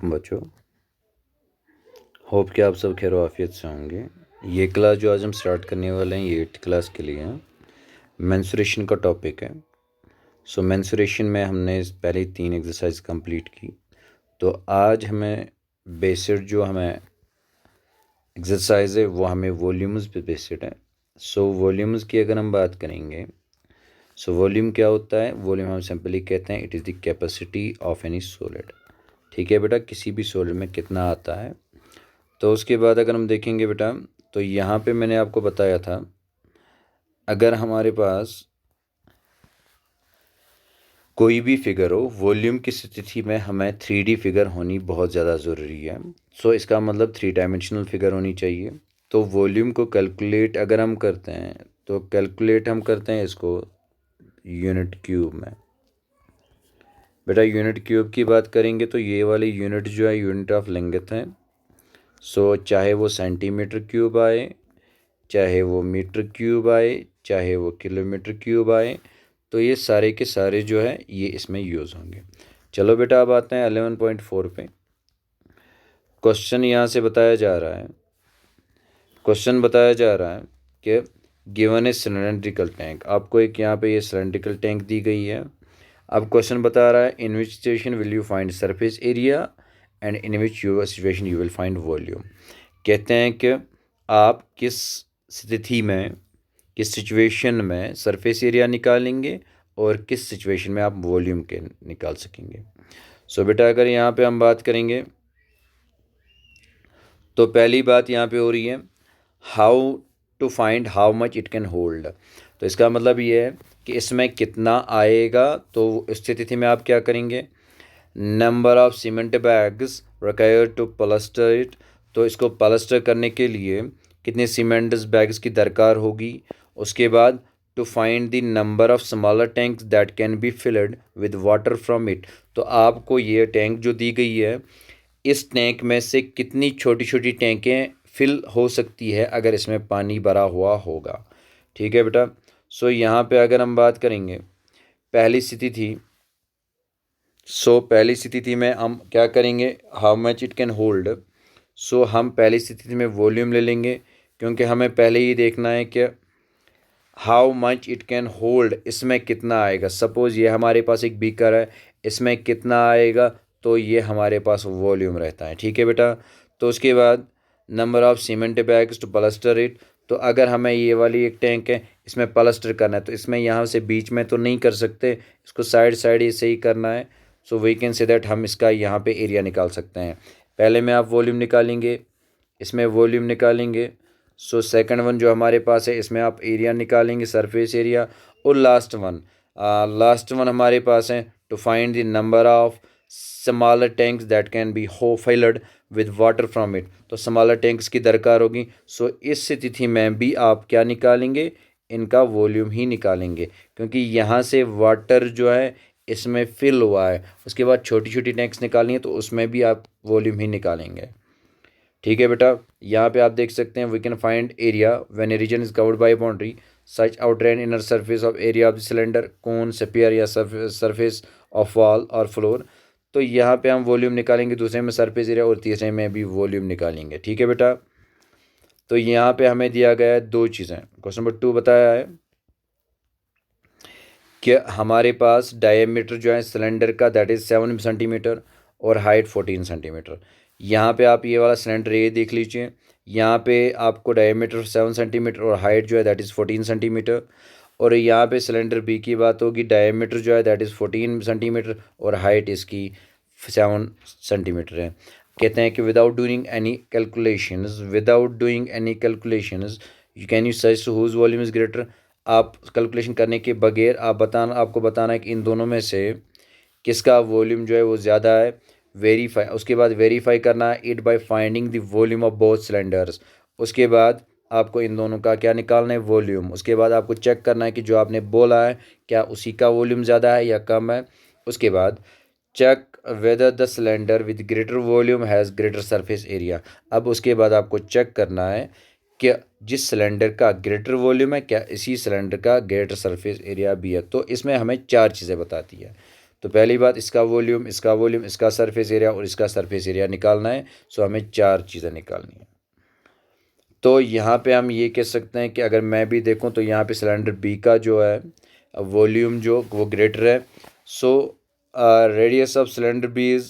वालेकुम बच्चों, होप कि आप सब खैर आफियत से होंगे। ये क्लास जो आज हम स्टार्ट करने वाले हैं ये 8th क्लास के लिए है। मेंस्ट्रुएशन का टॉपिक है। सो मेंस्ट्रुएशन में हमने पहले 3 एक्सरसाइज कंप्लीट की, तो आज हमें बेस्ड जो हमें एक्सरसाइज है वो हमें वॉल्यूम्स पे बेस्ड है। सो वॉल्यूम्स की अगर हम बात करेंगे, सो वॉल्यूम क्या होता है? वॉल्यूम हम सिंपली कहते हैं it is the capacity of any solid. ठीक है बेटा, किसी भी सॉलिड में कितना आता है। तो उसके बाद अगर हम देखेंगे बेटा, तो यहाँ पे मैंने आपको बताया था, अगर हमारे पास कोई भी फिगर हो, वॉल्यूम की स्थिति में हमें 3D फिगर होनी बहुत ज़्यादा ज़रूरी है। सो इसका मतलब 3 डायमेंशनल फिगर होनी चाहिए। तो वॉल्यूम को कैलकुलेट अगर हम करते हैं, तो कैलकुलेट हम करते हैं इसको यूनिट क्यूब में। बेटा यूनिट क्यूब की बात करेंगे तो ये वाली यूनिट जो है यूनिट ऑफ लेंथ है। सो चाहे वो सेंटीमीटर क्यूब आए, चाहे वो मीटर क्यूब आए, चाहे वो किलोमीटर क्यूब आए, तो ये सारे के सारे जो है ये इसमें यूज़ होंगे। चलो बेटा अब आते हैं 11.4 पे। क्वेश्चन यहाँ से बताया जा रहा है, क्वेश्चन बताया जा रहा है कि गिवन ए सिलेंड्रिकल टैंक। आपको एक यहाँ पे ये सिलेंड्रिकल टैंक दी गई है। अब क्वेश्चन बता रहा है in which situation will you find surface area and in which situation you will find volume. कहते हैं कि आप किस स्थिति में, किस सिचुएशन में सरफेस एरिया निकालेंगे और किस सिचुएशन में आप वॉल्यूम के निकाल सकेंगे। सो बेटा अगर यहाँ पे हम बात करेंगे तो पहली बात यहाँ पे हो रही है how to find how much it can hold. तो इसका मतलब ये है कि इसमें कितना आएगा। तो इस स्थिति में आप क्या करेंगे, number of cement bags required to plaster it. तो इसको प्लास्टर करने के लिए कितने सीमेंट बैग्स की दरकार होगी। उसके बाद to find the number of smaller tanks that can be filled with water from it. तो आपको ये टैंक जो दी गई है, इस टैंक में से कितनी छोटी छोटी टैंकें फिल हो सकती है अगर इसमें पानी भरा हुआ होगा। ठीक है बेटा। सो यहाँ पे अगर हम बात करेंगे, पहली स्थिति थी, पहली स्थिति में हम क्या करेंगे, how much it can hold. हम पहली स्थिति में वॉल्यूम ले लेंगे, क्योंकि हमें पहले ही देखना है कि how much it can hold, इसमें कितना आएगा। सपोज़ ये हमारे पास एक बीकर है, इसमें कितना आएगा, तो ये हमारे पास वॉल्यूम रहता है। ठीक है बेटा। तो उसके बाद number of cement bags to plaster it. तो अगर हमें ये वाली एक टैंक है, इसमें प्लास्टर करना है, तो इसमें यहाँ से बीच में तो नहीं कर सकते, इसको साइड साइड से ही करना है। So we can say that हम इसका यहाँ पे एरिया निकाल सकते हैं। पहले में आप वॉल्यूम निकालेंगे, इसमें वॉल्यूम निकालेंगे। सेकंड वन जो हमारे पास है, इसमें आप एरिया निकालेंगे, सरफेस एरिया। और लास्ट वन हमारे पास है to find the number of smaller tanks that can be हो filled with water from it. तो स्मॉलर टैंक्स की दरकार होगी। इस स्थिति में भी आप क्या निकालेंगे, इनका वॉल्यूम ही निकालेंगे, क्योंकि यहाँ से वाटर जो है इसमें फिल हुआ है। उसके बाद छोटी छोटी टैंक्स निकालनी है, तो उसमें भी आप वॉल्यूम ही निकालेंगे। ठीक है बेटा। यहाँ पे आप देख सकते हैं we can find area when a region is covered by boundary such outline inner surface of area of the cylinder cone sphere या सरफेस ऑफ वॉल और फ्लोर। तो यहाँ पे हम वॉल्यूम निकालेंगे, दूसरे में सरफेस एरिया और तीसरे में भी वॉल्यूम निकालेंगे। ठीक है बेटा। तो यहाँ पे हमें दिया गया है दो चीज़ें। क्वेश्चन नंबर 2 बताया है कि हमारे पास डायमीटर जो है सिलेंडर का दैट इज़ 7 सेंटीमीटर और हाइट 14 सेंटीमीटर। यहाँ पे आप ये वाला सिलेंडर ये देख लीजिए, यहाँ पे आपको डायमीटर 7 सेंटीमीटर और हाइट जो है दैट इज़ 14 सेंटीमीटर। और यहाँ पे सिलेंडर बी की बात होगी, डायमीटर जो है दैट इज़ 14 सेंटीमीटर और हाइट इसकी 7 सेंटीमीटर है। कहते हैं कि without doing any calculations you can you search whose volume is greater. आप कैलकुलेशन करने के बगैर आपको बताना है कि इन दोनों में से किसका वॉल्यूम जो है वो ज़्यादा है। वेरीफाई, उसके बाद वेरीफाई करना है it by finding the volume of both cylinders. उसके बाद आपको इन दोनों का क्या निकालना है, वॉल्यूम। उसके बाद आपको चेक करना है कि जो आपने बोला है क्या उसी का वॉल्यूम ज़्यादा है या कम है। उसके बाद check whether the cylinder with greater volume has greater surface area. अब उसके बाद आपको चेक करना है कि जिस सिलेंडर का ग्रेटर वॉल्यूम है क्या इसी सिलेंडर का ग्रेटर सरफेस एरिया भी है। तो इसमें हमें 4 चीज़ें बताती है। तो पहली बात इसका वॉल्यूम, इसका सरफेस एरिया और इसका सरफेस एरिया निकालना है। सो हमें 4 चीज़ें निकालनी है। तो यहाँ पे हम ये कह सकते हैं कि अगर मैं भी देखूँ तो यहाँ पे सिलेंडर बी का जो है वॉल्यूम जो वो ग्रेटर है। So radius of cylinder B is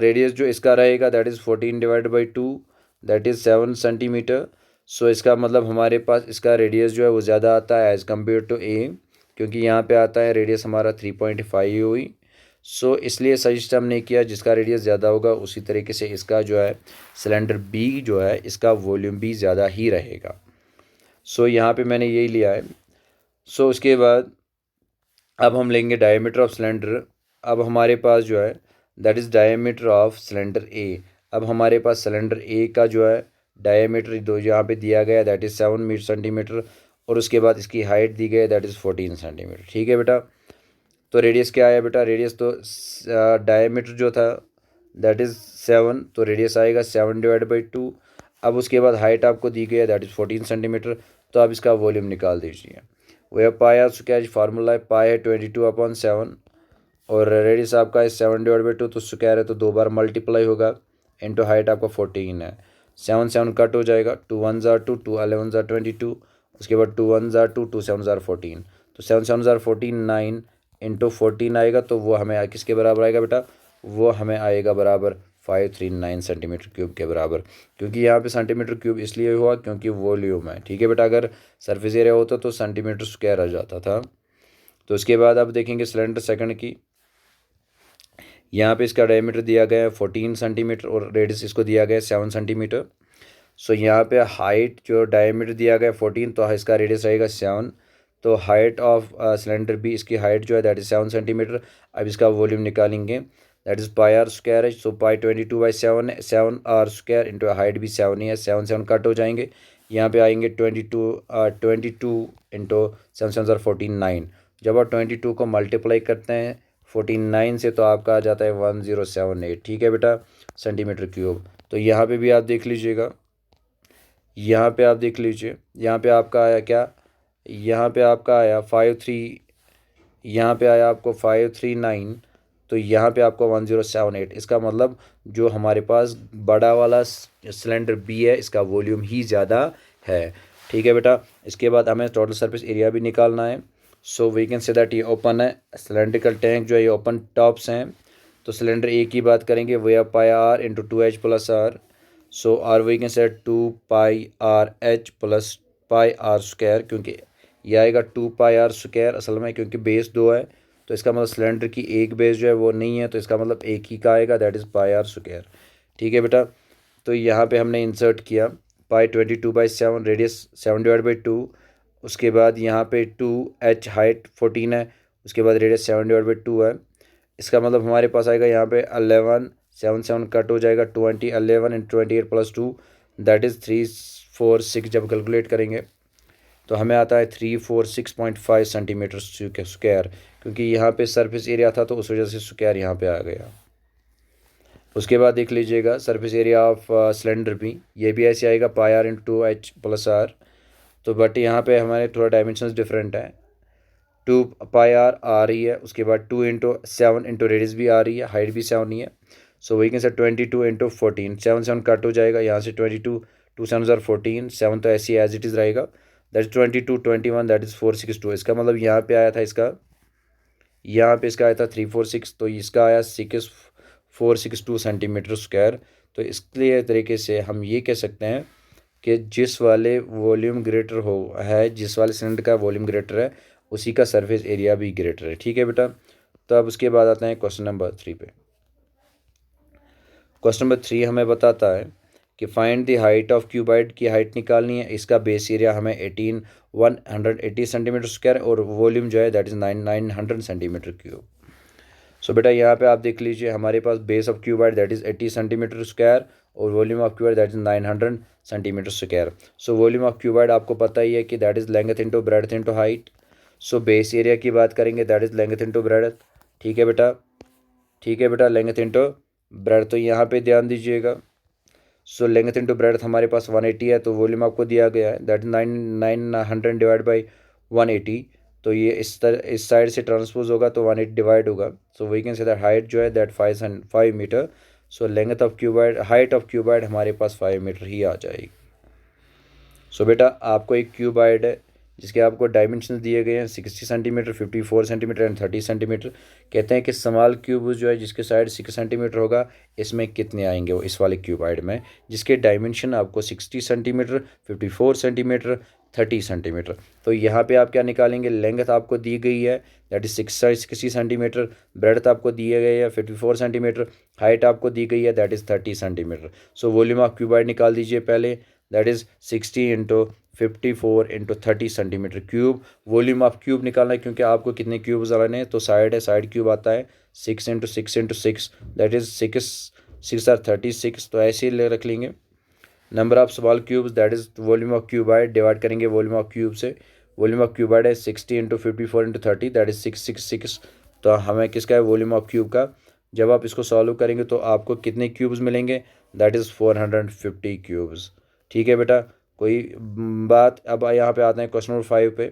radius जो इसका रहेगा that is 14/2 that is 7 centimetre. So इसका मतलब हमारे पास इसका रेडियस जो है वो ज़्यादा आता है एज़ कम्पेयर टू ए, क्योंकि यहाँ पे आता है रेडियस हमारा 3.5 हुई। सो इसलिए सजेस्ट हमने किया जिसका रेडियस ज़्यादा होगा उसी तरीके से इसका जो है सिलेंडर बी जो है इसका वॉल्यूम भी ज़्यादा ही रहेगा। सो यहाँ पे मैंने यही लिया है। सो उसके बाद अब हम लेंगे डायमीटर ऑफ सिलेंडर। अब हमारे पास जो है that is diameter of cylinder A. अब हमारे पास सिलेंडर ए का जो है डायमीटर दो यहाँ पे दिया गया दैट इज़ 7 सेंटीमीटर और उसके बाद इसकी हाइट दी गई है दैट इज़ 14 सेंटीमीटर। ठीक है बेटा। तो रेडियस क्या आया बेटा? रेडियस तो डायमीटर जो था दैट इज़ 7, तो रेडियस आएगा 7/2। अब उसके बाद हाइट आपको दी गई है दैट इज़ 14 सेंटीमीटर। तो आप इसका वॉल्यूम निकाल दीजिए। वह पाई आर स्क्वायर फार्मूला है, पाई है 22/7 और रेडियस आपका है 7/2, तो स्क्वायर है तो 2 बार मल्टीप्लाई होगा इंटू हाइट आपका 14 है। 7 कट हो जाएगा, 2 1 ज़ार 2, 2 11 ज़ार 22, उसके बाद 2 1 ज़ार 2, 2 7 ज़ार 14, तो 7 7 ज़ार 14 9 इंटू 14 आएगा। तो वो हमें किसके बराबर आएगा बेटा? वो हमें आएगा बराबर 539 सेंटीमीटर क्यूब के बराबर, क्योंकि यहाँ पे सेंटीमीटर क्यूब इसलिए हुआ क्योंकि वॉल्यूम है। ठीक है बेटा। अगर सरफेस एरिया होता तो सेंटीमीटर स्क्वायर आ जाता था। तो उसके बाद अब देखेंगे सिलेंडर सेकंड की। यहाँ पे इसका डायमीटर दिया गया है 14 सेंटीमीटर और रेडियस इसको दिया गया है 7 सेंटीमीटर। सो यहाँ पे हाइट जो डायमीटर दिया गया है 14, तो इसका रेडियस रहेगा 7। तो हाइट ऑफ सिलेंडर बी, इसकी हाइट जो है दैट इज़ 7 सेंटीमीटर। अब इसका वॉल्यूम निकालेंगे that is pi are square है। सो पाई 22/7 है, 7 आर स्क्वायर इंटू हाइट भी 7 ही है, 7 7 कट हो जाएंगे। यहाँ पे आएंगे 22 इंटू 7 7 ज़ार 14 9। जब आप 22 को मल्टीप्लाई करते हैं 49 से तो आपका आ जाता है 1078। ठीक है बेटा, सेंटीमीटर क्यूब। तो यहाँ पे भी आप देख लीजिएगा, यहाँ पे आप देख लीजिए, यहाँ पे आपका आया क्या? यहाँ पे आपका आया 53, यहाँ पे आया आपको 539, तो यहाँ पे आपको 1078। इसका मतलब जो हमारे पास बड़ा वाला सिलेंडर बी है इसका वॉल्यूम ही ज़्यादा है। ठीक है बेटा। इसके बाद हमें टोटल सरफेस एरिया भी निकालना है। So we can say that ये ओपन है, सिलेंड्रिकल टैंक जो है ये ओपन टॉप्स हैं। तो सिलेंडर ए की बात करेंगे, वे pi R into 2H plus R. So R we can say 2 pi R H plus pi are square, क्योंकि ये आएगा 2 पाई आर स्क्वायर असल में, क्योंकि बेस 2 है तो इसका मतलब सिलेंडर की एक बेस जो है वो नहीं है, तो इसका मतलब एक ही का आएगा that is pi are square. ठीक है बेटा। तो यहाँ पे हमने इंसर्ट किया पाई 22/7, रेडियस 7/2। उसके बाद यहाँ पे 2H हाइट 14 है, उसके बाद रेडियस 7/2 है। इसका मतलब हमारे पास आएगा यहाँ पे 11, 7 7 कट हो जाएगा, 20 11 इंटू 28 प्लस 2 दैट इज़ 346। जब कैलकुलेट करेंगे तो हमें आता है 346.5 सेंटीमीटर स्क्वायर, क्योंकि यहाँ पे सरफेस एरिया था तो उस वजह से स्क्वायर यहाँ पे आ गया। उसके बाद देख लीजिएगा सरफेस एरिया ऑफ सिलेंडर भी, ये भी ऐसे आएगा pi R into 2H plus R. तो बट यहाँ पे हमारे थोड़ा डायमेंशंस डिफरेंट है, 2 पाई आर आ रही है, उसके बाद 2 इंटू 7 इंटू रेडियस भी आ रही है, हाइट भी 7 ही है। सो वही कैन से 22 इंटू 14, 7 7 कट हो जाएगा, यहाँ से 22, 2 7 ज़ार 14, 7 तो ऐसी एज इट इज़ रहेगा दैट इज़ 22 21 दैट इज़ 462। इसका मतलब यहाँ पे आया था इसका, यहाँ पे इसका आया था 346, तो इसका आया 462 सेंटीमीटर स्क्वायर। तो इसलिए तरीके से हम ये कह सकते हैं कि जिस वाले वॉल्यूम ग्रेटर हो है, जिस वाले सिलेंडर का वॉल्यूम ग्रेटर है उसी का सरफेस एरिया भी ग्रेटर है। ठीक है बेटा। तो अब उसके बाद आते हैं क्वेश्चन नंबर 3 पे। क्वेश्चन नंबर 3 हमें बताता है कि find the height of cuboid की हाइट निकालनी है। इसका बेस एरिया हमें 180 सेंटीमीटर स्क्वायर और वॉल्यूम जो है that is 900 centimetre cube. So बेटा यहाँ पे आप देख लीजिए हमारे पास base of cuboid that is 80 centimetre square और volume of cuboid that is 900 centimetre square. So volume of cuboid आपको पता ही है कि that is length into breadth into height. So base area की बात करेंगे that is length into breadth. ठीक है बेटा, ठीक है बेटा, लेंथ इंटू ब्रेड्थ। तो यहाँ पे ध्यान दीजिएगा। सो लेंथ इंटू ब्रेड्थ हमारे पास 180 है, तो वॉल्यूम आपको दिया गया है दैट इज 900 डिवाइड बाई 180। तो ये इस साइड से ट्रांसपोज होगा तो 180 डिवाइड होगा। So we can say that height जो है that 5 metre. So length of cuboid, height of cuboid हमारे पास 5 मीटर ही आ जाएगी। सो बेटा आपको एक क्यूबॉइड है जिसके आपको डायमेंशन दिए गए हैं 60 सेंटीमीटर, 54 सेंटीमीटर एंड 30 सेंटीमीटर। कहते हैं कि स्मॉल क्यूब जो है जिसके साइड 6 सेंटीमीटर होगा, इसमें कितने आएंगे वो इस वाले क्यूबॉइड में जिसके डायमेंशन आपको 60 सेंटीमीटर, 54 सेंटीमीटर, 30 सेंटीमीटर। तो यहाँ पे आप क्या निकालेंगे, लेंथ आपको दी गई है दैट इज 60 सेंटीमीटर, ब्रेड्थ आपको दिए गए है 54 सेंटीमीटर, हाइट आपको दी गई है that is 30 centimetre. So volume of cuboid निकाल दीजिए पहले, that is 60 into 54 into 30 centimetre cube. Volume of cube निकालना है क्योंकि आपको कितने क्यूब्स लाने हैं, तो साइड है, साइड क्यूब आता है 6 into 6 into 6 that is 6 are 36। तो ऐसे ही रख लेंगे। Number of small cubes that is volume of cuboid, divide करेंगे वॉल्यूम ऑफ क्यूब से। वॉल्यूम ऑफ क्यूबॉइड है 60 इंटू 54 इंटू 30 दैट इज़ 666। तो हमें किसका है, वॉल्यूम ऑफ क्यूब का। जब आप इसको सॉल्व करेंगे तो आपको कितने क्यूब्स मिलेंगे, दैट इज़ 450 क्यूब्स। ठीक है बेटा, कोई बात। अब यहाँ पे आते हैं क्वेश्चन नंबर 5 पे।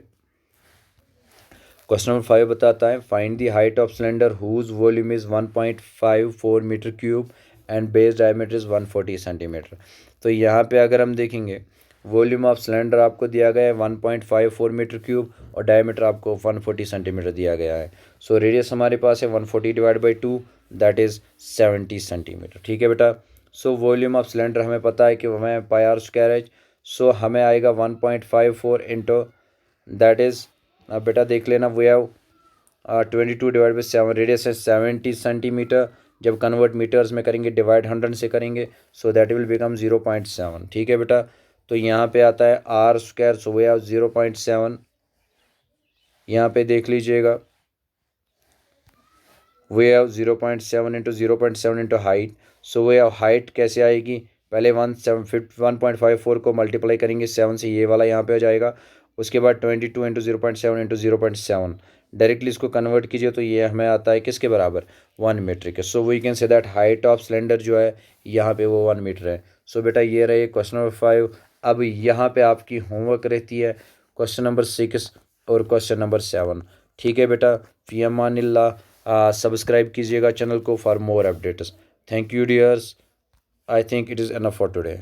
क्वेश्चन नंबर 5 बताता है find the height of cylinder whose volume is 1.54 metre cube and base diameter is 140 centimetre. तो यहाँ पे अगर हम देखेंगे वॉल्यूम ऑफ सिलेंडर आपको दिया गया है 1.54 मीटर क्यूब और डायमीटर आपको 140 सेंटीमीटर दिया गया है। सो रेडियस हमारे पास है 140 divide by 2 that is 70 centimetre. ठीक है बेटा। सो वॉल्यूम ऑफ सिलेंडर हमें पता है कि हमें पाई आर स्क्वायर है। सो हमें आएगा 1.54 इंटू दैट इज़, अब बेटा देख लेना, we have 22 divide by 7, radius है 70 सेंटीमीटर। जब कन्वर्ट मीटर्स में करेंगे डिवाइड 100 से करेंगे सो दैट विल बिकम 0.7। ठीक है बेटा। तो यहाँ पे आता है r square, so we have 0.7। यहाँ पे देख लीजिएगा वी have 0.7 into 0.7 into height. So we have height कैसे आएगी, पहले 1.54 को मल्टीप्लाई करेंगे 7 से, ये वाला यहाँ पे आ जाएगा। उसके बाद 22 इंटू 0.7 इंटू 0.7 डायरेक्टली इसको कन्वर्ट कीजिए तो ये हमें आता है किसके बराबर, 1 मीटर के। So we can say that height of cylinder जो है यहाँ पे वो 1 मीटर है। सो बेटा ये रहे क्वेश्चन नंबर 5। अब यहाँ पे आपकी होमवर्क रहती है क्वेश्चन नंबर 6 और क्वेश्चन नंबर 7। ठीक है बेटा, फी अमानिल्लाह। सब्सक्राइब कीजिएगा चैनल को for more updates. Thank you dears, I think it is enough for today.